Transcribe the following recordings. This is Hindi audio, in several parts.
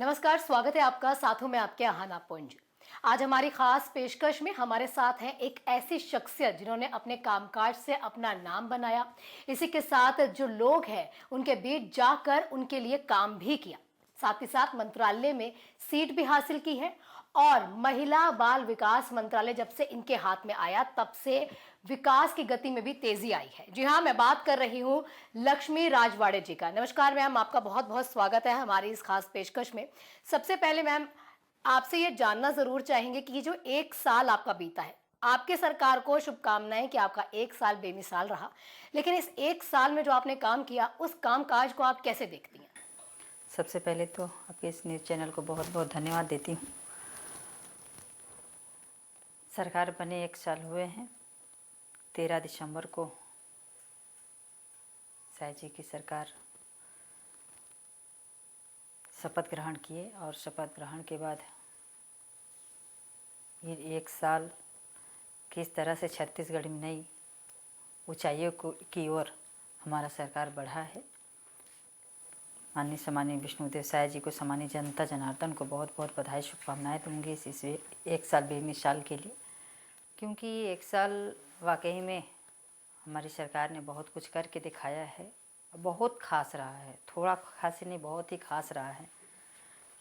नमस्कार, स्वागत है आपका। साथों में आपके आहाना पुंज। आज हमारी खास पेशकश में हमारे साथ हैं एक ऐसी शख्सियत जिन्होंने अपने कामकाज से अपना नाम बनाया। इसी के साथ जो लोग हैं उनके बीच जाकर उनके लिए काम भी किया, साथ ही साथ मंत्रालय में सीट भी हासिल की है। और महिला बाल विकास मंत्रालय जब से इनके हाथ में आया तब से विकास की गति में भी तेजी आई है। जी हाँ, मैं बात कर रही हूँ लक्ष्मी राजवाड़े जी का। नमस्कार मैम, आपका बहुत बहुत स्वागत है हमारी इस खास पेशकश में। सबसे पहले मैम, आपसे ये जानना जरूर चाहेंगे कि ये जो एक साल आपका बीता है, आपके सरकार को शुभकामनाएं कि आपका एक साल बेमिसाल रहा, लेकिन इस एक साल में जो आपने काम किया उस कामकाज को आप कैसे देखती हैं? सबसे पहले तो आपके इस न्यूज़ चैनल को बहुत बहुत धन्यवाद देती हूँ। सरकार बने एक साल हुए हैं। 13 दिसंबर को शाह जी की सरकार शपथ ग्रहण किए और शपथ ग्रहण के बाद ये एक साल किस तरह से छत्तीसगढ़ में नई ऊंचाइयों की ओर हमारा सरकार बढ़ा है। माननीय सम्मानीय विष्णुदेव साय जी को, सम्मानीय जनता जनार्दन को बहुत बहुत बधाई शुभकामनाएं दूंगी इस एक साल बेमिसाल के लिए, क्योंकि एक साल वाकई में हमारी सरकार ने बहुत कुछ करके दिखाया है। बहुत खास रहा है, थोड़ा खास ही नहीं, बहुत ही खास रहा है,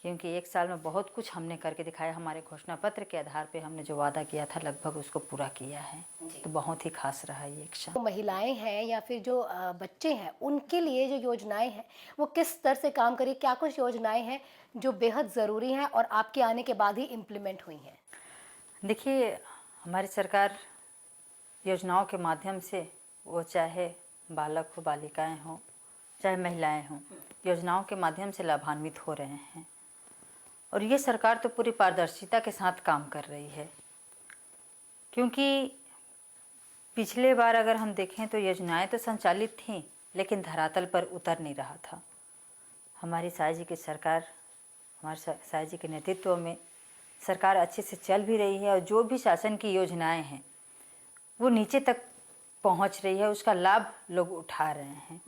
क्योंकि एक साल में बहुत कुछ हमने करके दिखाया। हमारे घोषणा पत्र के आधार पे हमने जो वादा किया था लगभग उसको पूरा किया है, तो बहुत ही खास रहा है ये एक साल। जो महिलाएं हैं या फिर जो बच्चे हैं उनके लिए जो योजनाएं हैं वो किस स्तर से काम करी? क्या कुछ योजनाएं हैं जो बेहद ज़रूरी हैं और आपके आने के बाद ही इम्प्लीमेंट हुई हैं? देखिए, हमारी सरकार योजनाओं के माध्यम से, वो चाहे बालक हो, बालिकाएं हों, चाहे महिलाएं हों, योजनाओं के माध्यम से लाभान्वित हो रहे हैं। और ये सरकार तो पूरी पारदर्शिता के साथ काम कर रही है, क्योंकि पिछले बार अगर हम देखें तो योजनाएं तो संचालित थीं लेकिन धरातल पर उतर नहीं रहा था। हमारी साय जी की सरकार, हमारे साय जी के नेतृत्व में सरकार अच्छे से चल भी रही है और जो भी शासन की योजनाएं हैं वो नीचे तक पहुंच रही है, उसका लाभ लोग उठा रहे हैं।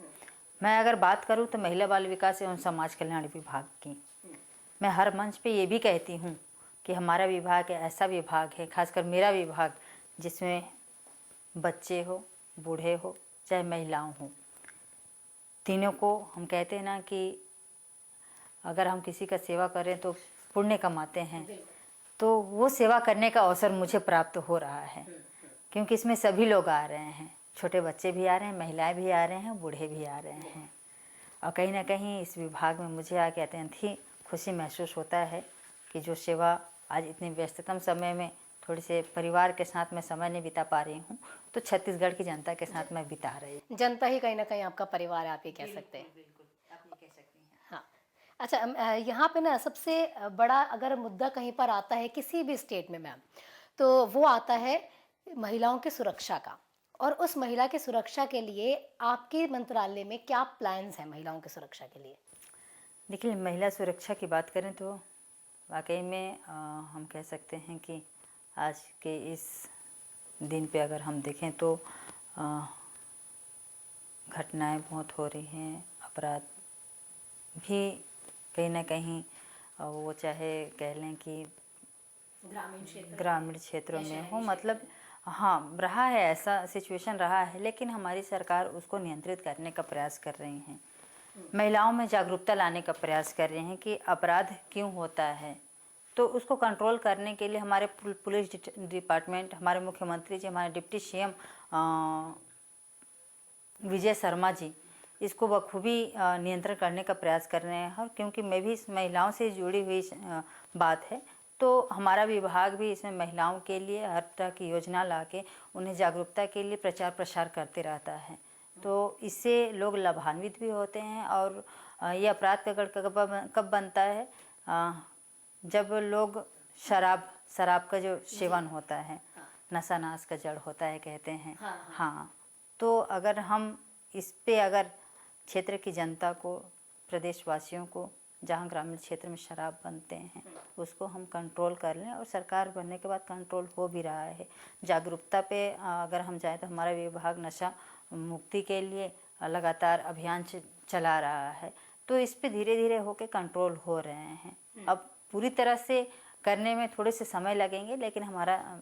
मैं अगर बात करूं तो महिला बाल विकास एवं समाज कल्याण विभाग की, मैं हर मंच पे ये भी कहती हूं कि हमारा विभाग ऐसा विभाग है, खासकर मेरा विभाग, जिसमें बच्चे हो, बूढ़े हो, चाहे महिलाओं हो, तीनों को हम कहते हैं ना कि अगर हम किसी का सेवा करें तो पुण्य कमाते हैं, तो वो सेवा करने का अवसर मुझे प्राप्त हो रहा है, क्योंकि इसमें सभी लोग आ रहे हैं। छोटे बच्चे भी आ रहे हैं, महिलाएं भी आ रहे हैं, बूढ़े भी आ रहे हैं। और कहीं ना कहीं इस विभाग में मुझे आके अत्यंत ही खुशी महसूस होता है कि जो सेवा आज इतने व्यस्ततम समय में थोड़ी से परिवार के साथ मैं समय नहीं बिता पा रही हूँ, तो छत्तीसगढ़ की जनता के साथ मैं बिता रही हूँ। जनता ही कहीं ना कहीं आपका परिवार है, आप ये कह सकते हैं। बिल्कुल, आप ये कह सकती हैं। हाँ। अच्छा, यहाँ पे ना सबसे बड़ा अगर मुद्दा कहीं पर आता है किसी भी स्टेट में मैम, तो वो आता है महिलाओं की सुरक्षा का। और उस महिला की सुरक्षा के लिए आपके मंत्रालय में क्या प्लान्स हैं महिलाओं की सुरक्षा के लिए? देखिए, महिला सुरक्षा की बात करें तो वाकई में हम कह सकते हैं कि आज के इस दिन पे अगर हम देखें तो घटनाएं बहुत हो रही हैं, अपराध भी कहीं ना कहीं वो चाहे कह लें कि ग्रामीण क्षेत्रों में हो, मतलब हाँ रहा है, ऐसा सिचुएशन रहा है, लेकिन हमारी सरकार उसको नियंत्रित करने का प्रयास कर रही हैं। महिलाओं में जागरूकता लाने का प्रयास कर रहे हैं कि अपराध क्यों होता है, तो उसको कंट्रोल करने के लिए हमारे पुलिस डिपार्टमेंट, हमारे मुख्यमंत्री जी, हमारे डिप्टी सीएम विजय शर्मा जी इसको बखूबी नियंत्रण करने का प्रयास कर रहे हैं। और क्योंकि मैं भी इस महिलाओं से जुड़ी हुई बात है, तो हमारा विभाग भी इसमें महिलाओं के लिए हर तरह की योजना ला के उन्हें जागरूकता के लिए प्रचार प्रसार करते रहता है। तो इससे लोग लाभान्वित भी होते हैं। और ये अपराध का गढ़ कब बनता है? जब लोग शराब का जो सेवन होता है, नशा नाश का जड़ होता है कहते हैं। हाँ, तो अगर हम इस पे अगर क्षेत्र की जनता को, प्रदेशवासियों को, जहाँ ग्रामीण क्षेत्र में शराब बनते हैं उसको हम कंट्रोल कर लें, और सरकार बनने के बाद कंट्रोल हो भी रहा है। जागरूकता पे अगर हम जाएँ तो हमारा विभाग नशा मुक्ति के लिए लगातार अभियान चला रहा है, तो इस पे धीरे धीरे होके कंट्रोल हो रहे हैं। अब पूरी तरह से करने में थोड़े से समय लगेंगे, लेकिन हमारा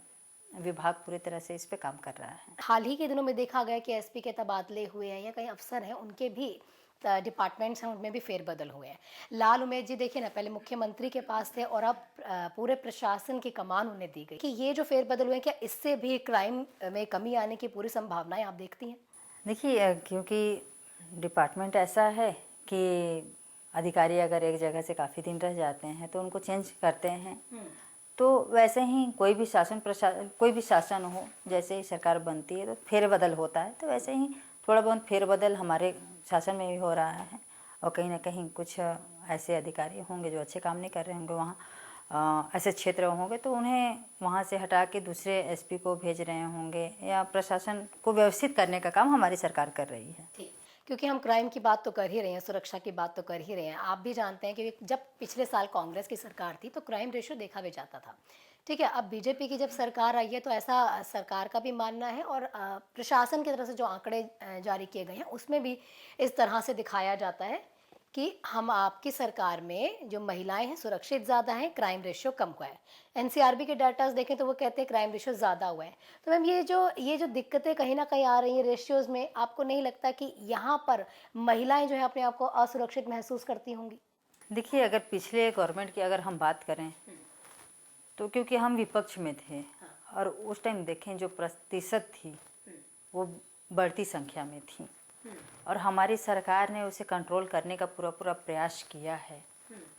विभाग पूरी तरह से इस पे काम कर रहा है। हाल ही के दिनों में देखा गया कि एसपी के तबादले हुए हैं या कई अफसर हैं उनके भी डिपार्टमेंट्स हैं उनमें भी फेरबदल हुए हैं। लाल उमेद जी देखिए ना, पहले मुख्यमंत्री के पास थे और अब पूरे प्रशासन की कमान उन्हें दी गई कि ये जो फेरबदल हुए हैं, क्या इससे भी क्राइम में कमी आने की पूरी संभावनाएं आप देखती हैं? देखिए, क्योंकि डिपार्टमेंट ऐसा है कि अधिकारी अगर एक जगह से काफ़ी दिन रह जाते हैं तो उनको चेंज करते हैं। तो वैसे ही कोई भी शासन हो, जैसे ही सरकार बनती है तो फेरबदल होता है, तो वैसे ही थोड़ा बहुत फेरबदल हमारे शासन में भी हो रहा है। और कहीं ना कहीं कुछ ऐसे अधिकारी होंगे जो अच्छे काम नहीं कर रहे होंगे, वहाँ ऐसे क्षेत्र होंगे तो उन्हें वहाँ से हटा के दूसरे एसपी को भेज रहे होंगे, या प्रशासन को व्यवस्थित करने का काम हमारी सरकार कर रही है। ठीक, क्योंकि हम क्राइम की बात तो कर ही रहे हैं, सुरक्षा की बात तो कर ही रहे हैं। आप भी जानते हैं कि जब पिछले साल कांग्रेस की सरकार थी तो क्राइम रेशियो देखा भी जाता था। ठीक है, अब बीजेपी की जब सरकार आई है तो ऐसा सरकार का भी मानना है और प्रशासन की तरफ से जो आंकड़े जारी किए गए हैं उसमें भी इस तरह से दिखाया जाता है कि हम आपकी सरकार में जो महिलाएं हैं सुरक्षित ज़्यादा हैं, क्राइम रेशियो कम हुआ है। एनसीआरबी के डाटाज देखें तो वो कहते हैं क्राइम रेशियो ज़्यादा हुआ है। तो मैम ये जो दिक्कतें कहीं ना कहीं आ रही हैं रेशियोज में, आपको नहीं लगता कि यहाँ पर महिलाएं जो है अपने आप को असुरक्षित महसूस करती होंगी? देखिए, अगर पिछले गवर्नमेंट की अगर हम बात करें तो क्योंकि हम विपक्ष में थे और उस टाइम देखें जो प्रतिशत थी वो बढ़ती संख्या में थी और हमारी सरकार ने उसे कंट्रोल करने का पूरा पूरा प्रयास किया है,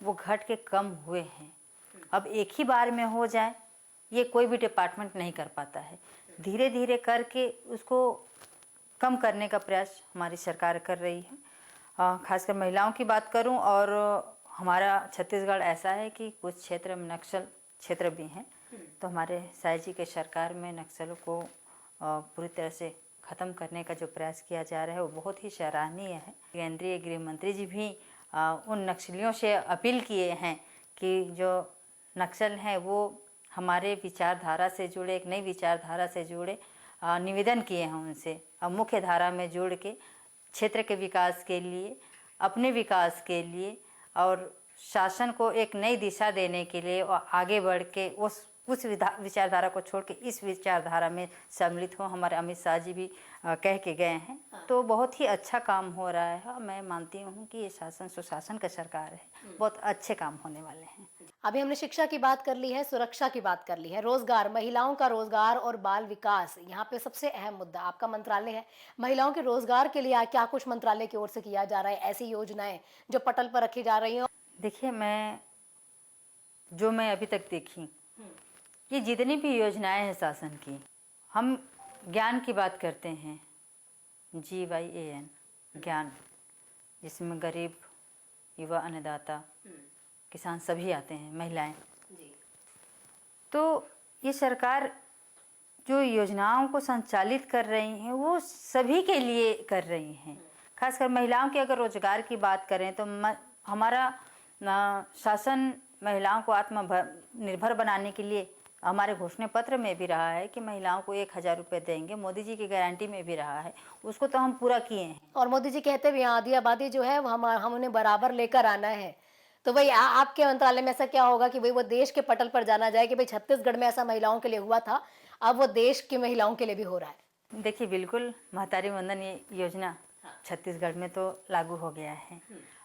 वो घट के कम हुए हैं। अब एक ही बार में हो जाए ये कोई भी डिपार्टमेंट नहीं कर पाता है, धीरे धीरे करके उसको कम करने का प्रयास हमारी सरकार कर रही है। खासकर महिलाओं की बात करूं, और हमारा छत्तीसगढ़ ऐसा है कि कुछ क्षेत्र में नक्सल क्षेत्र भी हैं, तो हमारे साय जी के सरकार में नक्सलों को पूरी तरह से ख़त्म करने का जो प्रयास किया जा रहा है वो बहुत ही सराहनीय है। केंद्रीय गृह मंत्री जी भी उन नक्सलियों से अपील किए हैं कि जो नक्सल हैं वो हमारे विचारधारा से जुड़े, एक नई विचारधारा से जुड़े, निवेदन किए हैं उनसे अब मुख्य धारा में जोड़ के क्षेत्र के विकास के लिए, अपने विकास के लिए और शासन को एक नई दिशा देने के लिए और आगे बढ़ के उस विचारधारा को छोड़ के इस विचारधारा में सम्मिलित हो। हमारे अमित शाह जी भी कह के गए हैं, तो बहुत ही अच्छा काम हो रहा है। मैं मानती हूँ कि ये शासन सुशासन का सरकार है, बहुत अच्छे काम होने वाले हैं। अभी हमने शिक्षा की बात कर ली है, सुरक्षा की बात कर ली है, रोजगार, महिलाओं का रोजगार और बाल विकास यहाँ पे सबसे अहम मुद्दा आपका मंत्रालय है। महिलाओं के रोजगार के लिए क्या कुछ मंत्रालय की ओर से किया जा रहा है, ऐसी योजनाएं जो पटल पर रखी जा रही हैं? देखिए, मैं अभी तक देखी ये जितनी भी योजनाएं हैं शासन की, हम ज्ञान की बात करते हैं, GYAN ज्ञान, जिसमें गरीब, युवा, अन्नदाता, किसान सभी आते हैं, महिलाएं। तो ये सरकार जो योजनाओं को संचालित कर रही हैं वो सभी के लिए कर रही हैं। खासकर महिलाओं के अगर रोजगार की बात करें तो हमारा शासन महिलाओं को आत्मनिर्भर बनाने के लिए हमारे घोषणा पत्र में भी रहा है कि महिलाओं को 1000 रुपये देंगे, मोदी जी की गारंटी में भी रहा है, उसको तो हम पूरा किए हैं। और मोदी जी कहते भी आधी आबादी जो है हम उन्हें बराबर लेकर आना है। तो भाई आपके मंत्रालय में ऐसा क्या होगा कि भाई वो देश के पटल पर जाना जाए कि भाई छत्तीसगढ़ में ऐसा महिलाओं के लिए हुआ था, अब वो देश की महिलाओं के लिए भी हो रहा है? देखिए, बिल्कुल महतारी वंदन योजना छत्तीसगढ़ में तो लागू हो गया है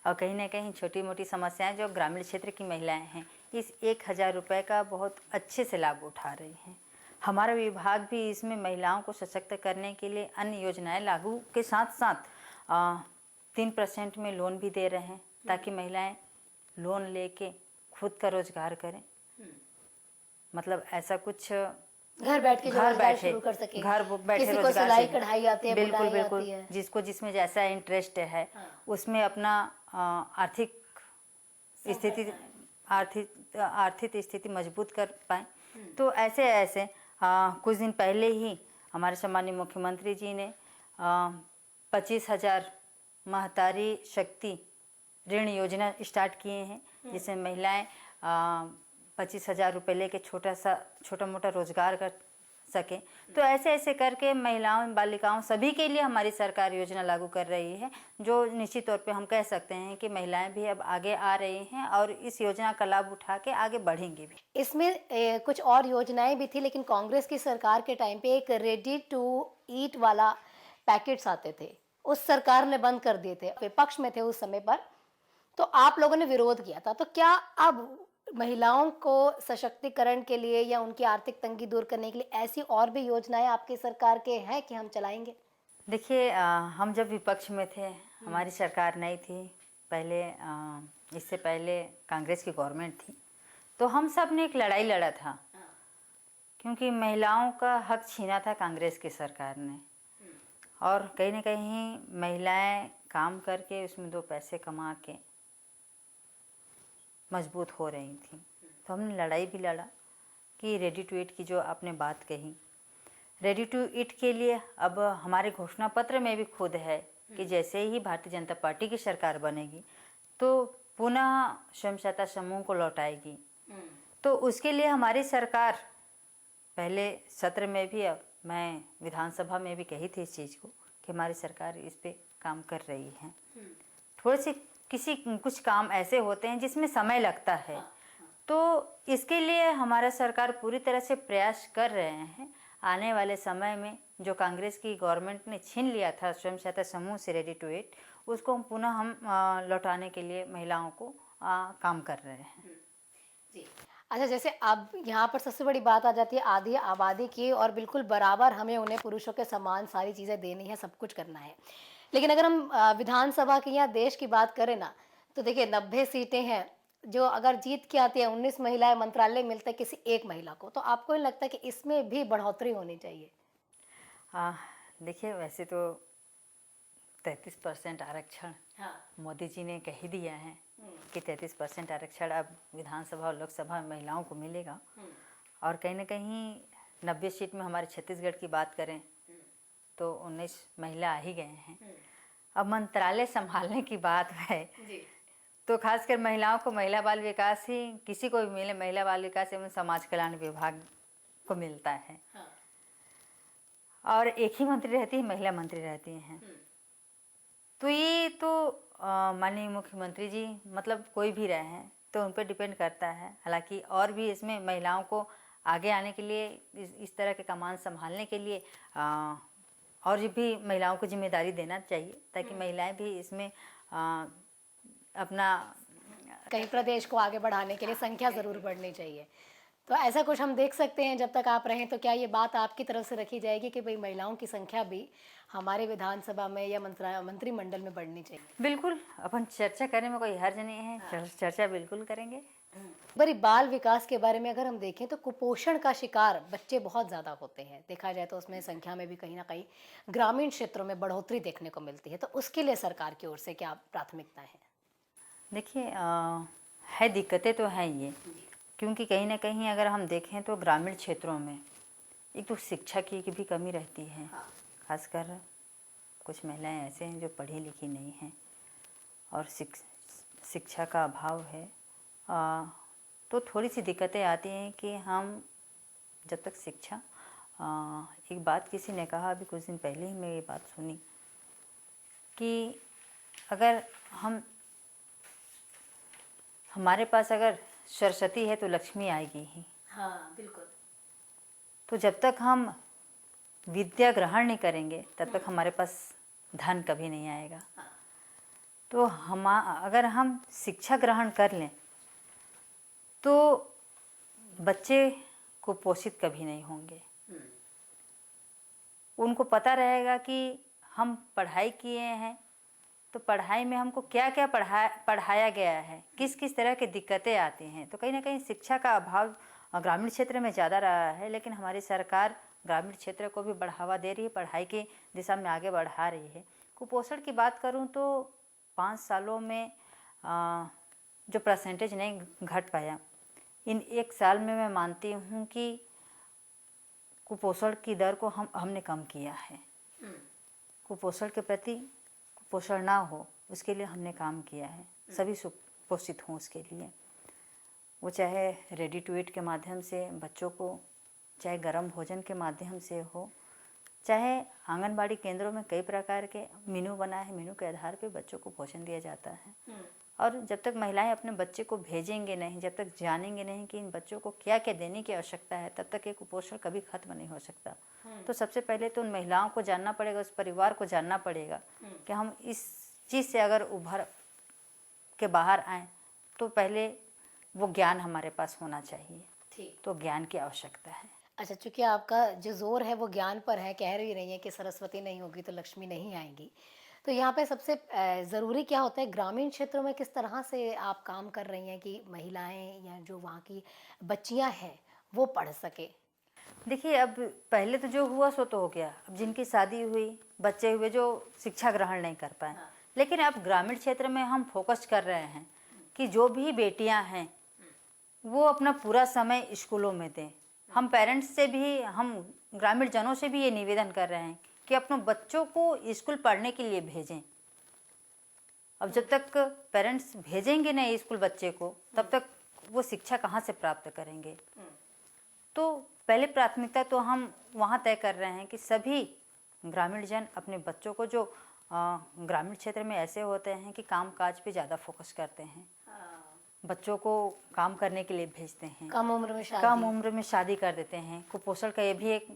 और कहीं ना कहीं छोटी मोटी समस्याएं जो ग्रामीण क्षेत्र की महिलाएं हैं इस 1000 रुपये का बहुत अच्छे से लाभ उठा रही हैं। हमारा विभाग भी इसमें महिलाओं को सशक्त करने के लिए अन्य योजनाएं लागू के साथ साथ 3% में लोन भी दे रहे हैं ताकि महिलाएं लोन लेके खुद का रोजगार करें। मतलब ऐसा कुछ घर बैठे शुरू कर सके, घर बैठे किसी को रोजगार सिलाई कढ़ाई आती है, बिल्कुल बुनाई बिल्कुल आती है, जिसको जिसमें जैसा इंटरेस्ट है उसमें अपना आर्थिक स्थिति मजबूत कर पाए। तो ऐसे कुछ दिन पहले ही हमारे सम्मानीय मुख्यमंत्री जी ने 25,000 महतारी शक्ति ऋण योजना स्टार्ट किए हैं, जिसमें महिलाएं 25,000 रुपये लेके छोटा मोटा रोजगार सकें। तो ऐसे ऐसे करके महिलाओं बालिकाओं सभी के लिए हमारी सरकार योजना लागू कर रही है, जो निश्चित तौर पे हम कह सकते हैं कि महिलाएं भी अब आगे आ रही हैं और इस योजना का लाभ उठा के आगे बढ़ेंगी भी। इसमें कुछ और योजनाएं भी थी, लेकिन कांग्रेस की सरकार के टाइम पे एक रेडी टू ईट वाला पैकेट्स आते थे, उस सरकार ने बंद कर दिए थे, विपक्ष में थे उस समय पर, तो आप लोगों ने विरोध किया था। तो क्या अब महिलाओं को सशक्तिकरण के लिए या उनकी आर्थिक तंगी दूर करने के लिए ऐसी और भी योजनाएं आपकी सरकार के हैं कि हम चलाएंगे? देखिए, हम जब विपक्ष में थे, हमारी सरकार नहीं थी पहले, इससे पहले कांग्रेस की गवर्नमेंट थी, तो हम सब ने एक लड़ाई लड़ा था, क्योंकि महिलाओं का हक छीना था कांग्रेस की सरकार ने, और कहीं ना कहीं महिलाएं काम करके उसमें दो पैसे कमा के मजबूत हो रही थी। तो हमने लड़ाई भी लड़ा कि रेडी टू ईट की जो आपने बात कही, रेडी टू ईट के लिए अब हमारे घोषणा पत्र में भी खुद है कि जैसे ही भारतीय जनता पार्टी की सरकार बनेगी तो पुनः स्वयं सहायता समूह को लौटाएगी। तो उसके लिए हमारी सरकार पहले सत्र में भी, अब मैं विधानसभा में भी कही थी इस चीज़ को कि हमारी सरकार इस पे काम कर रही है। थोड़े से कुछ काम ऐसे होते हैं जिसमें समय लगता है, तो इसके लिए हमारा सरकार पूरी तरह से प्रयास कर रहे हैं। आने वाले समय में जो कांग्रेस की गवर्नमेंट ने छीन लिया था स्वयं सहायता समूह से रेडी टू ईट, उसको हम पुनः लौटाने के लिए महिलाओं को काम कर रहे हैं। जी। अच्छा, जैसे अब यहाँ पर सबसे बड़ी बात आ जाती है आधी आबादी की, और बिल्कुल बराबर हमें उन्हें पुरुषों के समान सारी चीज़ें देनी है, सब कुछ करना है। लेकिन अगर हम विधानसभा की या देश की बात करें ना, तो देखिए 90 सीटें हैं, जो अगर जीत के आती है 19 महिलाएं मंत्रालय मिलता है किसी एक महिला को, तो आपको नहीं लगता कि इसमें भी बढ़ोतरी होनी चाहिए? देखिए, वैसे तो 33% आरक्षण मोदी जी ने कह ही दिया है कि 33% आरक्षण अब विधानसभा और लोकसभा में महिलाओं को मिलेगा। और कहीं ना कहीं 90 सीट में हमारे छत्तीसगढ़ की बात करें तो 19 महिला आ ही गए हैं। अब मंत्रालय संभालने की बात है तो खासकर महिलाओं को महिला बाल विकास ही, किसी को भी मिले महिला बाल विकास एवं समाज कल्याण विभाग को मिलता है। और एक ही मंत्री रहती है, महिला मंत्री रहती हैं। तो ये तो माननीय मुख्यमंत्री जी, मतलब कोई भी रहे हैं तो उन पर डिपेंड करता है। हालांकि और भी इसमें महिलाओं को आगे आने के लिए, इस तरह के कमान संभालने के लिए और भी महिलाओं को जिम्मेदारी देना चाहिए, ताकि महिलाएं भी इसमें अपना कहीं प्रदेश को आगे बढ़ाने के लिए संख्या ज़रूर बढ़नी चाहिए। तो ऐसा कुछ हम देख सकते हैं जब तक आप रहें, तो क्या ये बात आपकी तरफ से रखी जाएगी कि भाई महिलाओं की संख्या भी हमारे विधानसभा में या मंत्रिमंडल में बढ़नी चाहिए? बिल्कुल, अपन चर्चा करने में कोई हर्ज नहीं है। चर्चा बिल्कुल करेंगे। बड़ी बाल विकास के बारे में अगर हम देखें तो कुपोषण का शिकार बच्चे बहुत ज़्यादा होते हैं, देखा जाए तो उसमें संख्या में भी कहीं ना कहीं ग्रामीण क्षेत्रों में बढ़ोतरी देखने को मिलती है। तो उसके लिए सरकार की ओर से क्या प्राथमिकता है? देखिए, है दिक्कतें तो हैं ये, क्योंकि कहीं ना कहीं अगर हम देखें तो ग्रामीण क्षेत्रों में एक तो शिक्षा की भी कमी रहती है। खासकर कुछ महिलाएं ऐसे हैं जो पढ़ी लिखी नहीं हैं और शिक्षा का अभाव है। तो थोड़ी सी दिक्कतें आती हैं कि हम जब तक शिक्षा, एक बात किसी ने कहा अभी कुछ दिन पहले ही मैं ये बात सुनी कि अगर हमारे पास अगर सरस्वती है तो लक्ष्मी आएगी ही। हाँ, बिल्कुल। तो जब तक हम विद्या ग्रहण नहीं करेंगे तब तक हमारे पास धन कभी नहीं आएगा। तो अगर हम शिक्षा ग्रहण कर लें तो बच्चे कुपोषित कभी नहीं होंगे। उनको पता रहेगा कि हम पढ़ाई किए हैं तो पढ़ाई में हमको क्या क्या पढ़ाया गया है, किस किस तरह की दिक्कतें आती हैं। तो कहीं ना कहीं शिक्षा का अभाव ग्रामीण क्षेत्र में ज़्यादा रहा है, लेकिन हमारी सरकार ग्रामीण क्षेत्र को भी बढ़ावा दे रही है, पढ़ाई की दिशा में आगे बढ़ा रही है। कुपोषण की बात करूं तो 5 सालों में जो परसेंटेज नहीं घट पाया, इन 1 साल में मैं मानती हूं कि कुपोषण की दर को हमने कम किया है। कुपोषण के प्रति, कुपोषण ना हो उसके लिए हमने काम किया है, सभी सुपोषित हों उसके लिए। वो चाहे रेडी टू ईट के माध्यम से बच्चों को चाहे गर्म भोजन के माध्यम से हो, चाहे आंगनबाड़ी केंद्रों में कई प्रकार के मेनू बना है, मेनू के आधार पे बच्चों को भोजन दिया जाता है। और जब तक महिलाएं अपने बच्चे को भेजेंगे नहीं, जब तक जानेंगे नहीं कि इन बच्चों को क्या क्या देने की आवश्यकता है, तब तक ये कुपोषण कभी खत्म नहीं हो सकता। तो सबसे पहले तो उन महिलाओं को जानना पड़ेगा, उस परिवार को जानना पड़ेगा कि हम इस चीज़ से अगर उभर के बाहर आएँ तो पहले वो ज्ञान हमारे पास होना चाहिए। ठीक। तो ज्ञान की आवश्यकता है। अच्छा, चूंकि आपका जो जोर है वो ज्ञान पर है, कह रही रही है कि सरस्वती नहीं होगी तो लक्ष्मी नहीं आएंगी, तो यहाँ पे सबसे ज़रूरी क्या होता है, ग्रामीण क्षेत्रों में किस तरह से आप काम कर रही हैं कि महिलाएं या जो वहाँ की बच्चियाँ हैं वो पढ़ सके? देखिए, अब पहले तो जो हुआ सो तो हो गया। अब जिनकी शादी हुई, बच्चे हुए, जो शिक्षा ग्रहण नहीं कर पाए, लेकिन अब ग्रामीण क्षेत्र में हम फोकस कर रहे हैं कि जो भी बेटियां हैं वो अपना पूरा समय स्कूलों में दें। हम पेरेंट्स से भी, हम ग्रामीण जनों से भी ये निवेदन कर रहे हैं कि अपने बच्चों को स्कूल पढ़ने के लिए भेजें। अब जब तक पेरेंट्स भेजेंगे नहीं स्कूल बच्चे को, तब तक वो शिक्षा कहाँ से प्राप्त करेंगे। तो पहले प्राथमिकता तो हम वहाँ तय कर रहे हैं कि सभी ग्रामीण जन अपने बच्चों को, जो ग्रामीण क्षेत्र में ऐसे होते हैं कि काम काज पे ज़्यादा फोकस करते हैं, बच्चों को काम करने के लिए भेजते हैं, कम उम्र में कम उम्र में शादी कर देते हैं। कुपोषण का ये भी एक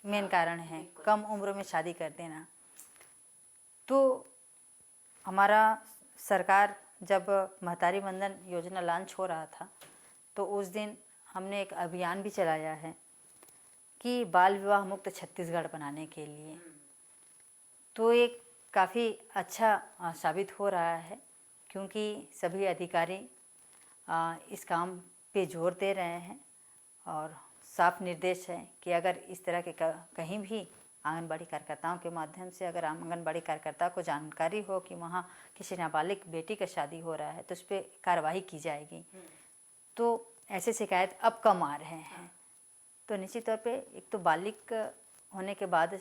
मेन कारण है, कम उम्र में शादी कर देना। तो हमारा सरकार जब महतारी वंदन योजना लॉन्च हो रहा था तो उस दिन हमने एक अभियान भी चलाया है कि बाल विवाह मुक्त छत्तीसगढ़ बनाने के लिए। तो एक काफ़ी अच्छा साबित हो रहा है, क्योंकि सभी अधिकारी इस काम पे जोर दे रहे हैं और साफ निर्देश है कि अगर इस तरह के कहीं भी आंगनबाड़ी कार्यकर्ताओं के माध्यम से अगर आंगनबाड़ी कार्यकर्ता को जानकारी हो कि वहाँ किसी नाबालिग बेटी का शादी हो रहा है तो उस पर कार्रवाई की जाएगी। तो ऐसे शिकायत अब कम आ रहे हैं। तो निश्चित तौर पे एक तो बालिग होने के बाद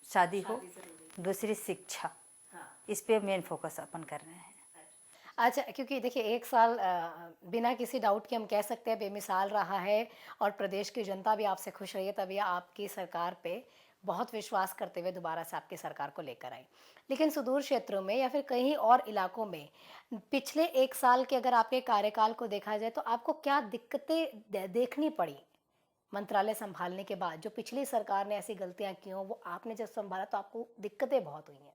शादी हो, दूसरी शिक्षा, इस पे मेन फोकस अपन कर रहे हैं। अच्छा, क्योंकि देखिए 1 साल बिना किसी डाउट के हम कह सकते हैं बेमिसाल रहा है और प्रदेश की जनता भी आपसे खुश रही है, तभी आपकी सरकार पे बहुत विश्वास करते हुए दोबारा से आपकी सरकार को लेकर आई। लेकिन सुदूर क्षेत्रों में या फिर कहीं और इलाकों में पिछले 1 साल के अगर आपके कार्यकाल को देखा जाए तो आपको क्या दिक्कतें देखनी पड़ी मंत्रालय संभालने के बाद? जो पिछली सरकार ने ऐसी गलतियां की हों वो आपने जब संभाला तो आपको दिक्कतें बहुत हुई हैं।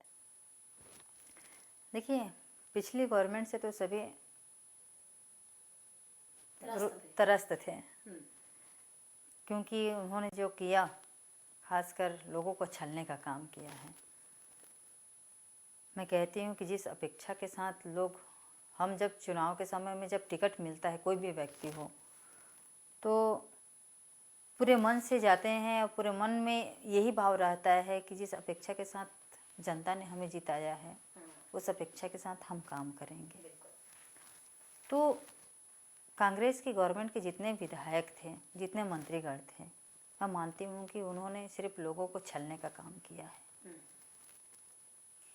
देखिए, पिछली गवर्नमेंट से तो सभी त्रस्त थे, क्योंकि उन्होंने जो किया खासकर लोगों को छलने का काम किया है। मैं कहती हूँ कि जिस अपेक्षा के साथ लोग, हम जब चुनाव के समय में जब टिकट मिलता है, कोई भी व्यक्ति हो, तो पूरे मन से जाते हैं और पूरे मन में यही भाव रहता है कि जिस अपेक्षा के साथ जनता ने हमें जिताया है उस अपेक्षा के साथ हम काम करेंगे। तो कांग्रेस की गवर्नमेंट के जितने विधायक थे, जितने मंत्रीगण थे, मैं मानती हूँ कि उन्होंने सिर्फ लोगों को छलने का काम किया है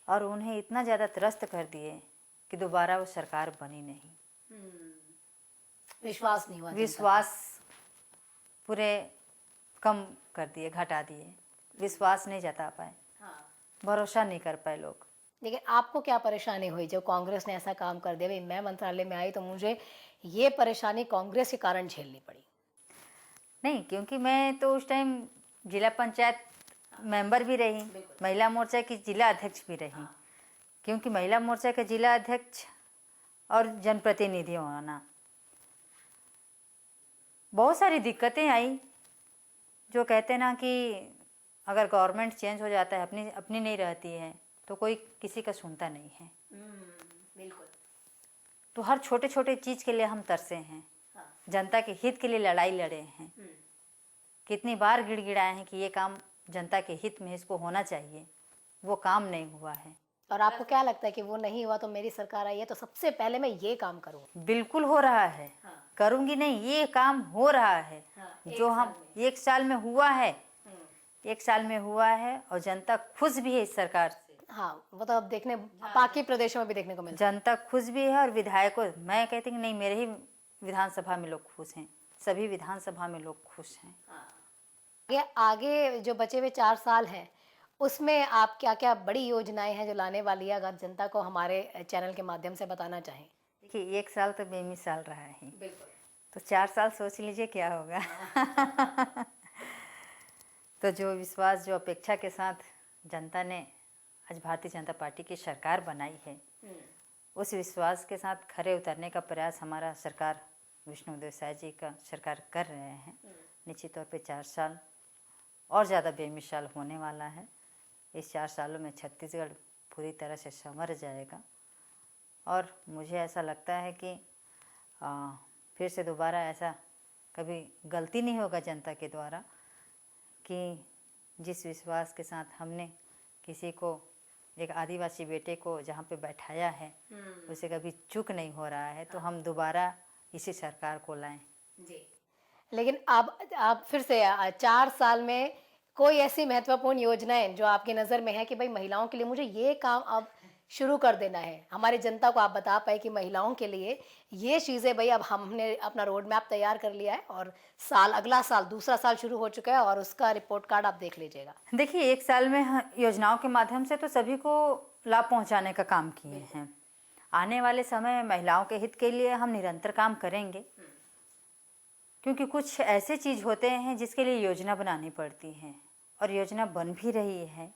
और उन्हें इतना ज़्यादा त्रस्त कर दिए कि दोबारा वो सरकार बनी नहीं। विश्वास नहीं हुआ, विश्वास पूरे कम कर दिए, घटा दिए, विश्वास नहीं जता पाए, भरोसा नहीं कर पाए लोग। लेकिन आपको क्या परेशानी हुई जब कांग्रेस ने ऐसा काम कर दिया? भाई मैं मंत्रालय में आई तो मुझे ये परेशानी कांग्रेस के कारण झेलनी पड़ी। नहीं, क्योंकि मैं तो उस टाइम जिला पंचायत मेंबर भी रही, महिला मोर्चा की जिला अध्यक्ष भी रही। क्योंकि महिला मोर्चा का जिला अध्यक्ष और जनप्रतिनिधि होना, बहुत सारी दिक्कतें आई। जो कहते ना कि अगर गवर्नमेंट चेंज हो जाता है, अपनी नहीं रहती है, तो कोई किसी का सुनता नहीं है। बिल्कुल। तो हर छोटे छोटे चीज़ के लिए हम तरसे हैं। जनता के हित के लिए लड़ाई लड़े हैं। कितनी बार गिड़गिड़ाए हैं कि ये काम जनता के हित में, इसको होना चाहिए, वो काम नहीं हुआ है। और आपको क्या लगता है कि वो नहीं हुआ तो मेरी सरकार आई है तो सबसे पहले मैं ये काम करूँ? बिल्कुल हो रहा है। करूँगी नहीं, ये काम हो रहा है। जो हम 1 साल में हुआ है, 1 साल में हुआ है और जनता खुश भी है इस सरकार से। हाँ, वो तो अब देखने बाकी प्रदेशों में भी देखने को मिलता है। जनता खुश भी है और विधायकों, मैं कहती हूँ नहीं, मेरे ही विधानसभा में लोग खुश हैं, सभी विधानसभा में लोग खुश हैं। ये आगे जो बचे हुए 4 साल हैं उसमें आप क्या क्या बड़ी योजनाएं हैं जो लाने वाली है, अगर जनता को हमारे चैनल के माध्यम से बताना चाहें? देखिए, 1 साल तो बेमिसाल रहा है, बिल्कुल। तो 4 साल सोच लीजिए क्या होगा। तो जो विश्वास, जो अपेक्षा के साथ जनता ने आज भारतीय जनता पार्टी की सरकार बनाई है, उस विश्वास के साथ खरे उतरने का प्रयास हमारा सरकार, विष्णुदेव साय जी का सरकार कर रहे हैं। निश्चित तौर पे 4 साल और ज़्यादा बेमिसाल होने वाला है। इस 4 सालों में छत्तीसगढ़ पूरी तरह से संवर जाएगा और मुझे ऐसा लगता है कि फिर से दोबारा ऐसा कभी गलती नहीं होगा जनता के द्वारा कि जिस विश्वास के साथ हमने किसी को, एक आदिवासी बेटे को जहाँ पे बैठाया है, उसे कभी चूक नहीं हो रहा है, तो हम दोबारा इसी सरकार को लाएं। जी। लेकिन आप फिर से 4 साल में कोई ऐसी महत्वपूर्ण योजनाएं जो आपकी नज़र में है कि भाई महिलाओं के लिए मुझे ये काम अब शुरू कर देना है, हमारी जनता को आप बता पाए कि महिलाओं के लिए ये चीज़ें भाई अब हमने अपना रोड मैप तैयार कर लिया है और अगला साल, दूसरा साल शुरू हो चुका है और उसका रिपोर्ट कार्ड आप देख लीजिएगा। देखिए, 1 साल में योजनाओं के माध्यम से तो सभी को लाभ पहुंचाने का काम किए हैं। आने वाले समय में महिलाओं के हित के लिए हम निरंतर काम करेंगे, क्योंकि कुछ ऐसे चीज़ होते हैं जिसके लिए योजना बनानी पड़ती है और योजना बन भी रही है।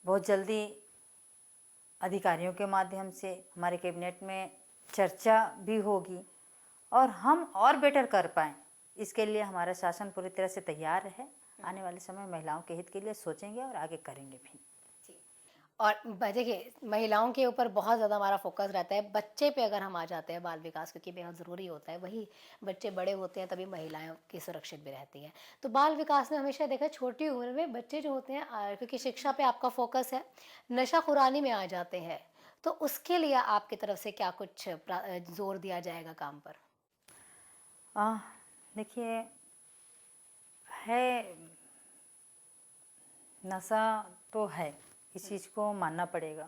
बहुत जल्दी अधिकारियों के माध्यम से हमारे कैबिनेट में चर्चा भी होगी और हम और बेटर कर पाएँ, इसके लिए हमारा शासन पूरी तरह से तैयार है। आने वाले समय महिलाओं के हित के लिए सोचेंगे और आगे करेंगे भी। और देखिए, महिलाओं के ऊपर बहुत ज़्यादा हमारा फोकस रहता है। बच्चे पे अगर हम आ जाते हैं, बाल विकास क्योंकि बेहद ज़रूरी होता है, वही बच्चे बड़े होते हैं तभी महिलाएं की सुरक्षित भी रहती हैं। तो बाल विकास में हमेशा देखा, छोटी उम्र में बच्चे जो होते हैं क्योंकि शिक्षा पे आपका फोकस है, नशाखुरानी में आ जाते हैं, तो उसके लिए आपकी तरफ से क्या कुछ जोर दिया जाएगा काम पर? देखिए, है, नशा तो है, इस चीज़ को मानना पड़ेगा,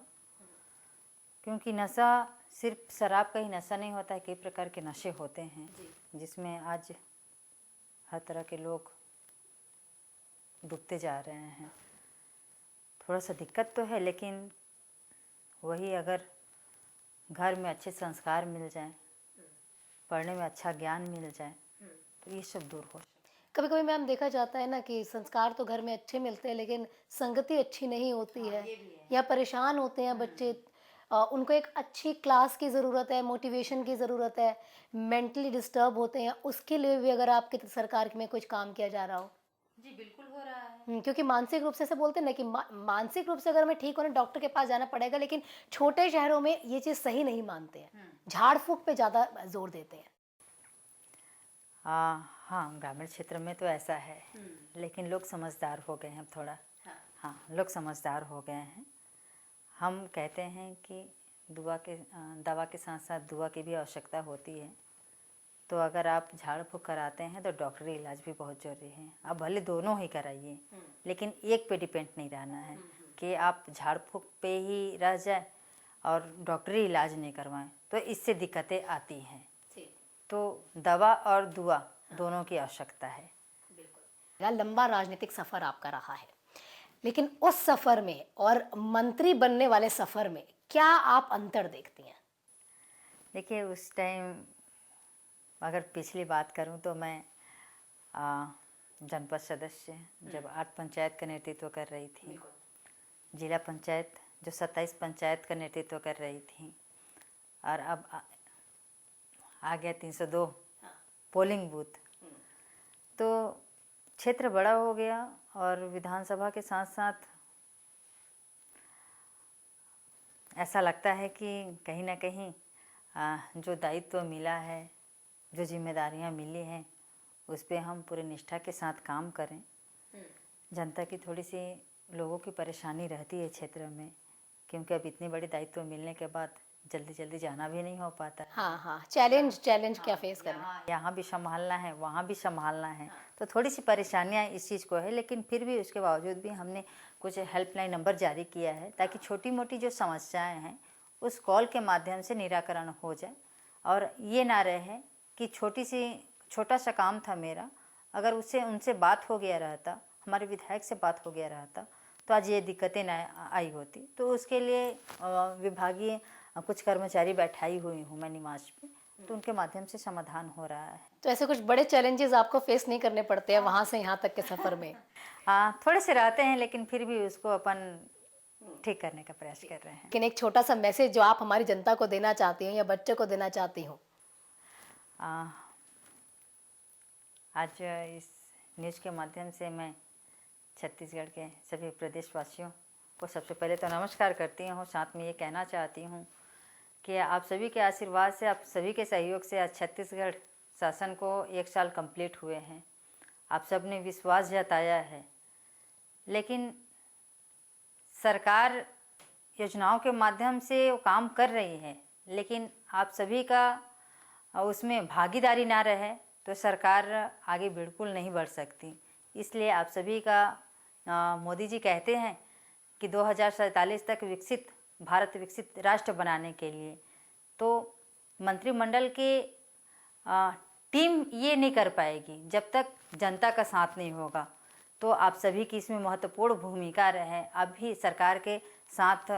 क्योंकि नशा सिर्फ शराब का ही नशा नहीं होता है, कई प्रकार के नशे होते हैं जिसमें आज हर तरह के लोग डूबते जा रहे हैं। थोड़ा सा दिक्कत तो है, लेकिन वही अगर घर में अच्छे संस्कार मिल जाएं, पढ़ने में अच्छा ज्ञान मिल जाए, तो ये सब दूर हो। कभी कभी मैम देखा जाता है ना कि संस्कार तो घर में अच्छे मिलते हैं लेकिन संगति अच्छी नहीं होती है, या परेशान होते हैं बच्चे। उनको एक अच्छी क्लास की ज़रूरत है, मोटिवेशन की ज़रूरत है, मेंटली डिस्टर्ब होते हैं, उसके लिए भी अगर आपकी सरकार में कुछ काम किया जा रहा हो? जी, बिल्कुल हो रहा है। क्योंकि मानसिक रूप से ऐसे बोलते हैं ना कि मानसिक रूप से अगर हमें ठीक होना डॉक्टर के पास जाना पड़ेगा, लेकिन छोटे शहरों में ये चीज़ सही नहीं मानते हैं, झाड़ फूक पे ज़्यादा जोर देते हैं। हाँ, ग्रामीण क्षेत्र में तो ऐसा है, लेकिन लोग समझदार हो गए हैं थोड़ा। हाँ, लोग समझदार हो गए हैं। हम कहते हैं कि दवा के साथ साथ दुआ की भी आवश्यकता होती है। तो अगर आप झाड़ फूक कराते हैं तो डॉक्टरी इलाज भी बहुत ज़रूरी है। आप भले दोनों ही कराइए, लेकिन एक पे डिपेंड नहीं रहना है कि आप झाड़ फूक पे ही रह जाए और डॉक्टरी इलाज नहीं करवाएं, तो इससे दिक्कतें आती हैं। तो दवा और दुआ दोनों की आवश्यकता है। बिल्कुल। लंबा राजनीतिक सफ़र आपका रहा है, लेकिन उस सफ़र में और मंत्री बनने वाले सफ़र में क्या आप अंतर देखती हैं? देखिए, उस टाइम अगर पिछली बात करूं तो मैं जनपद सदस्य जब 8 पंचायत का नेतृत्व कर रही थी, जिला पंचायत जो 27 पंचायत का नेतृत्व कर रही थी, और अब आ गया 302 पोलिंग बूथ, तो क्षेत्र बड़ा हो गया और विधानसभा के साथ साथ ऐसा लगता है कि कहीं ना कहीं जो दायित्व मिला है, जो जिम्मेदारियां मिली हैं, उस पे हम पूरे निष्ठा के साथ काम करें। जनता की थोड़ी सी लोगों की परेशानी रहती है क्षेत्र में, क्योंकि अब इतनी बड़ी दायित्व मिलने के बाद जल्दी जल्दी जाना भी नहीं हो पाता है। हाँ, चैलेंज क्या फेस करना? यहाँ भी संभालना है, वहाँ भी संभालना है, तो थोड़ी सी परेशानियाँ इस चीज़ को है। लेकिन फिर भी उसके बावजूद भी हमने कुछ हेल्पलाइन नंबर जारी किया है ताकि छोटी मोटी जो समस्याएं हैं उस कॉल के माध्यम से निराकरण हो जाए, और ये ना रहे कि छोटी सी छोटा सा काम था मेरा, अगर उससे उनसे बात हो गया रहता, हमारे विधायक से बात हो गया रहता, तो आज ये दिक्कतें ना आई होती। तो उसके लिए विभागीय कुछ कर्मचारी बैठाई हुई हूँ मैं निवास पे, तो उनके माध्यम से समाधान हो रहा है। तो ऐसे कुछ बड़े चैलेंजेस आपको फेस नहीं करने पड़ते हैं वहाँ से यहाँ तक के सफ़र में? थोड़े से रहते हैं, लेकिन फिर भी उसको अपन ठीक करने का प्रयास कर रहे हैं। लेकिन एक छोटा सा मैसेज जो आप हमारी जनता को देना चाहती हो या बच्चों को देना चाहती हो? आ, आज इस न्यूज़ के माध्यम से मैं छत्तीसगढ़ के सभी प्रदेशवासियों को सबसे पहले तो नमस्कार करती हूँ। साथ में ये कहना चाहती हूँ कि आप सभी के आशीर्वाद से, आप सभी के सहयोग से आज छत्तीसगढ़ शासन को 1 साल कंप्लीट हुए हैं। आप सब ने विश्वास जताया है, लेकिन सरकार योजनाओं के माध्यम से वो काम कर रही है, लेकिन आप सभी का उसमें भागीदारी ना रहे तो सरकार आगे बिल्कुल नहीं बढ़ सकती। इसलिए आप सभी का मोदी जी कहते हैं कि 2047 तक भारत विकसित राष्ट्र बनाने के लिए, तो मंत्रिमंडल के टीम ये नहीं कर पाएगी जब तक जनता का साथ नहीं होगा। तो आप सभी की इसमें महत्वपूर्ण भूमिका रहे, आप भी सरकार के साथ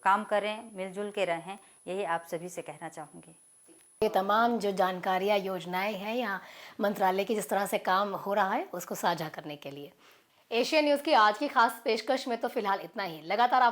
काम करें, मिलजुल के रहें, यही आप सभी से कहना चाहूँगी। ये तमाम जो जानकारियाँ, योजनाएं हैं या मंत्रालय की जिस तरह से काम हो रहा है उसको साझा करने के लिए एशिया न्यूज़ की आज की खास पेशकश में तो फिलहाल इतना ही। लगातार आपसे